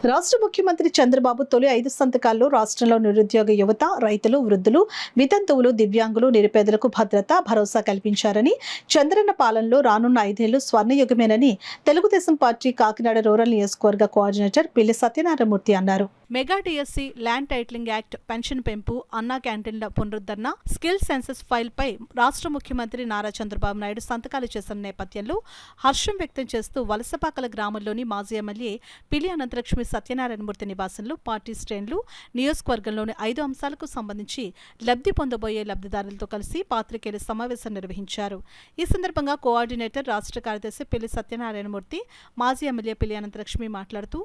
రాష్ట్ర ముఖ్యమంత్రి చంద్రబాబు తొలి 5 సంతకాల్లో రాష్ట్రంలో నిరుద్యోగ యువత, రైతులు, వృద్ధులు, వితంతువులు, దివ్యాంగులు, నిరుపేదలకు భద్రత, భరోసా కల్పించారని, చంద్రన్న పాలనలో రానున్న 5 ఏళ్లు స్వర్ణయుగమేనని తెలుగుదేశం పార్టీ కాకినాడ రూరల్ నియోజకవర్గ కోఆర్డినేటర్ పిల్లి సత్యనారాయణమూర్తి అన్నారు. Mega DSC, land titling act, pension పెంపు, అన్నా క్యాంటీన్ల పునరుద్ధరణ, స్కిల్ సెన్సస్ ఫైల్ పై రాష్ట్ర ముఖ్యమంత్రి నారా చంద్రబాబు నాయుడు సంతకాలు చేసిన నేపథ్యంలో హర్షం వ్యక్తం చేస్తూ వలసపాకల గ్రామంలోని మాజీ ఎమ్మెల్యే పిల్లి అనంతలక్ష్మి సత్యనారాయణమూర్తి నివాసంలో పార్టీ శ్రేణులు నియోజకవర్గంలోని 5 అంశాలకు సంబంధించి లబ్ధి పొందబోయే లబ్ధిదారులతో కలిసి పాత్రికేయుల సమావేశం నిర్వహించారు. ఈ సందర్భంగా కోఆర్డినేటర్, రాష్ట్ర కార్యదర్శి పిల్లి సత్యనారాయణమూర్తి, మాజీ ఎమ్మెల్యే పిల్లి అనంతలక్ష్మి మాట్లాడుతూ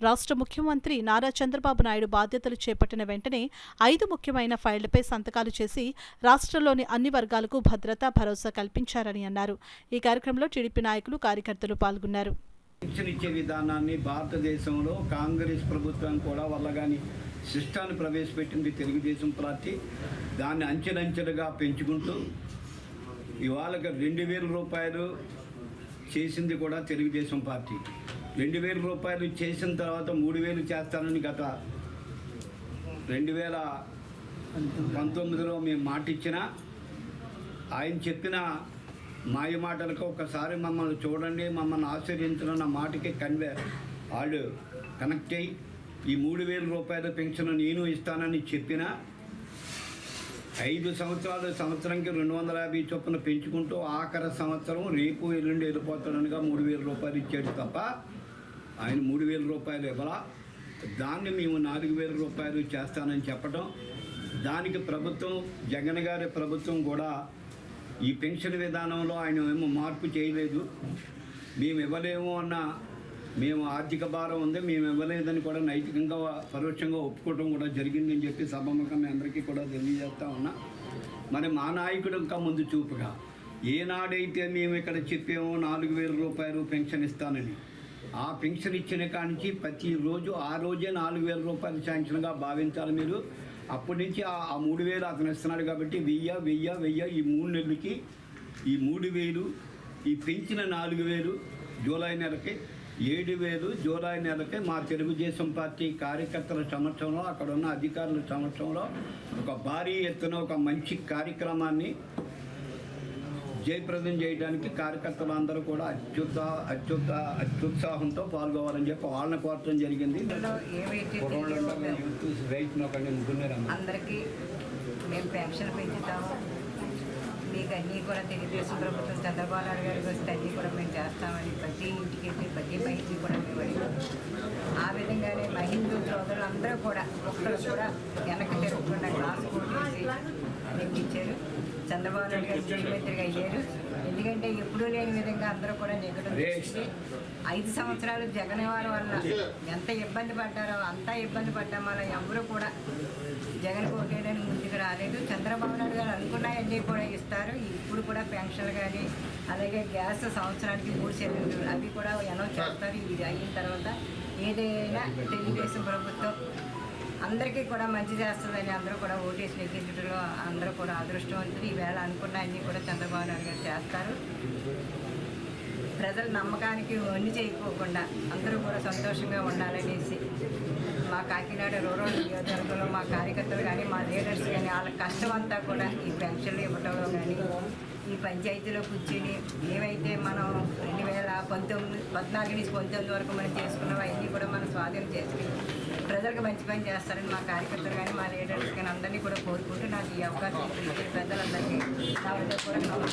రాష్ట్ర ముఖ్యమంత్రి నారా చంద్రబాబు నాయుడు బాధ్యతలు చేపట్టిన వెంటనే 5 ముఖ్యమైన ఫైళ్లపై సంతకాలు చేసి రాష్ట్రంలోని అన్ని వర్గాలకు భద్రత, భరోసా కల్పించారని అన్నారు. ఈ కార్యక్రమంలో టీడీపీ నాయకులు, కార్యకర్తలు పాల్గొన్నారు. పెన్షన్ ఇచ్చే విధానాన్ని భారతదేశంలో కాంగ్రెస్ ప్రభుత్వం కూడా వల్లగాని సిస్టాన్ని ప్రవేశపెట్టింది తెలుగుదేశం పార్టీ. దాన్ని అంచెలంచెలుగా పెంచుకుంటూ ఇవాళ 2,000 రూపాయలు చేసింది కూడా తెలుగుదేశం పార్టీ. 2,000 రూపాయలు చేసిన తర్వాత 3,000 చేస్తానని గత 2019లో మేము మాట ఇచ్చినా ఆయన చెప్పిన మాయ మాటలకు ఒకసారి మమ్మల్ని చూడండి, మమ్మల్ని ఆశ్చర్యించిన మాటకి వాళ్ళు కనెక్ట్ అయ్యి ఈ 3,000 రూపాయల పెన్షన్ నేను ఇస్తానని చెప్పిన 5 సంవత్సరాలు సంవత్సరానికి 250 చొప్పున పెంచుకుంటూ ఆఖరి సంవత్సరం రేపు ఎల్లుండి వెళ్ళిపోతాడనిగా 3,000 రూపాయలు ఇచ్చాడు తప్ప ఆయన 3,000 రూపాయలు ఇవ్వాల. దాన్ని మేము 4,000 రూపాయలు చేస్తానని చెప్పడం, దానికి ప్రభుత్వం, జగన్ గారి ప్రభుత్వం కూడా ఈ పెన్షన్ విధానంలో ఆయన ఏమో మార్పు చేయలేదు. మేము ఇవ్వలేము అన్న, మేము ఆర్థిక భారం ఉంది, మేము ఇవ్వలేదని కూడా నైతికంగా పరోక్షంగా ఒప్పుకోవడం కూడా జరిగిందని చెప్పి సభముఖం మీ అందరికీ కూడా తెలియజేస్తా ఉన్నా. మరి మా నాయకుడు ఇంకా ముందు చూపుగా ఏనాడైతే మేము ఇక్కడ చెప్పామో 4,000 రూపాయలు పెన్షన్ ఇస్తానని, ఆ పెన్షన్ ఇచ్చిన కానించి ప్రతిరోజు ఆ రోజే 4,000 రూపాయలు శాంక్షన్గా భావించాలి మీరు. అప్పటి నుంచి ఆ 3,000 అతను ఇస్తున్నాడు కాబట్టి 1,000 ఈ 3 నెలలకి ఈ 3,000, ఈ పెంచిన 4,000 జూలై నెలకి, 7,000 జూలై నెలకి మా తెలుగుదేశం పార్టీ కార్యకర్తల సమక్షంలో, అక్కడ ఉన్న అధికారుల సమక్షంలో ఒక భారీ ఎత్తున ఒక మంచి కార్యక్రమాన్ని జయప్రదం చేయడానికి కార్యకర్తలు అందరూ కూడా అత్యుత్సాహంతో పాల్గొవాలని చెప్పి వాళ్ళని కోరటం జరిగింది. అందరికీ మేము పెన్షన్ పెంచుతాము, మీకు అన్నీ కూడా తెలుగుదేశం ప్రభుత్వం చంద్రబాబు నాయుడు గారికి వస్తే అన్నీ కూడా మేము చేస్తామని ప్రతి ఇంటికి వెళ్ళి ప్రతి బయటికి కూడా మేము అడిగాము. ఆ విధంగానే మా హిందూ సోదరులు అందరూ కూడా ఒక్కరు కూడా వెనక్కి తిరగకుండా క్లాస్ కొట్టేసి నెగ్గించారు. చంద్రబాబు నాయుడు గారు ముఖ్యమంత్రిగా అయ్యారు. ఎందుకంటే ఎప్పుడూ లేని విధంగా అందరూ కూడా నెగ్గడం చేసి 5 సంవత్సరాలు జగన్ వారి వల్ల ఎంత ఇబ్బంది పడ్డారో అంతా ఇబ్బంది పడ్డాం వల్ల ఎవరు కూడా జగన్ ఓటేయడానికి ముందుకు రాలేదు. చంద్రబాబు నాయుడు గారు అనుకున్నాయన్నీ కూడా ఇస్తారు. ఇప్పుడు కూడా పెన్షన్లు కానీ, అలాగే గ్యాస్ సంవత్సరానికి 3 సిలిండర్లు అవి కూడా అనౌన్స్ చేస్తారు. ఇది అయిన తర్వాత ఏదైనా తెలుగుదేశం ప్రభుత్వం అందరికీ కూడా మంచి చేస్తుందని అందరూ కూడా ఓటేసి నెగ్గించడంలో అందరూ కూడా అదృష్టవంతులు. ఈవేళ అనుకున్న అన్నీ కూడా చంద్రబాబు నాయుడు గారు చేస్తారు. ప్రజల నమ్మకానికి వన్ని చేయకోకుండా అందరూ కూడా సంతోషంగా ఉండాలనేసి మా కాకినాడ రూరల్ నియోజకవర్గంలో మా కార్యకర్తలు కానీ, మా లీడర్స్ కానీ వాళ్ళ కష్టం అంతా కూడా ఈ పెన్షన్లు ఇవ్వడంలో కానీ, ఈ పంచాయతీలో కూర్చొని ఏవైతే మనం 2014 నుంచి 19 వరకు మనం చేసుకున్నాం అవన్నీ కూడా మనం స్వాధీనం చేసుకుని ప్రజలకు మంచి పని చేస్తారని మా కార్యకర్తలు కానీ, మా లీడర్స్ కానీ అందరినీ కూడా కోరుకుంటూ నాకు ఈ అవకాశం ఇచ్చిన పెద్దలందరికీ నా కూడా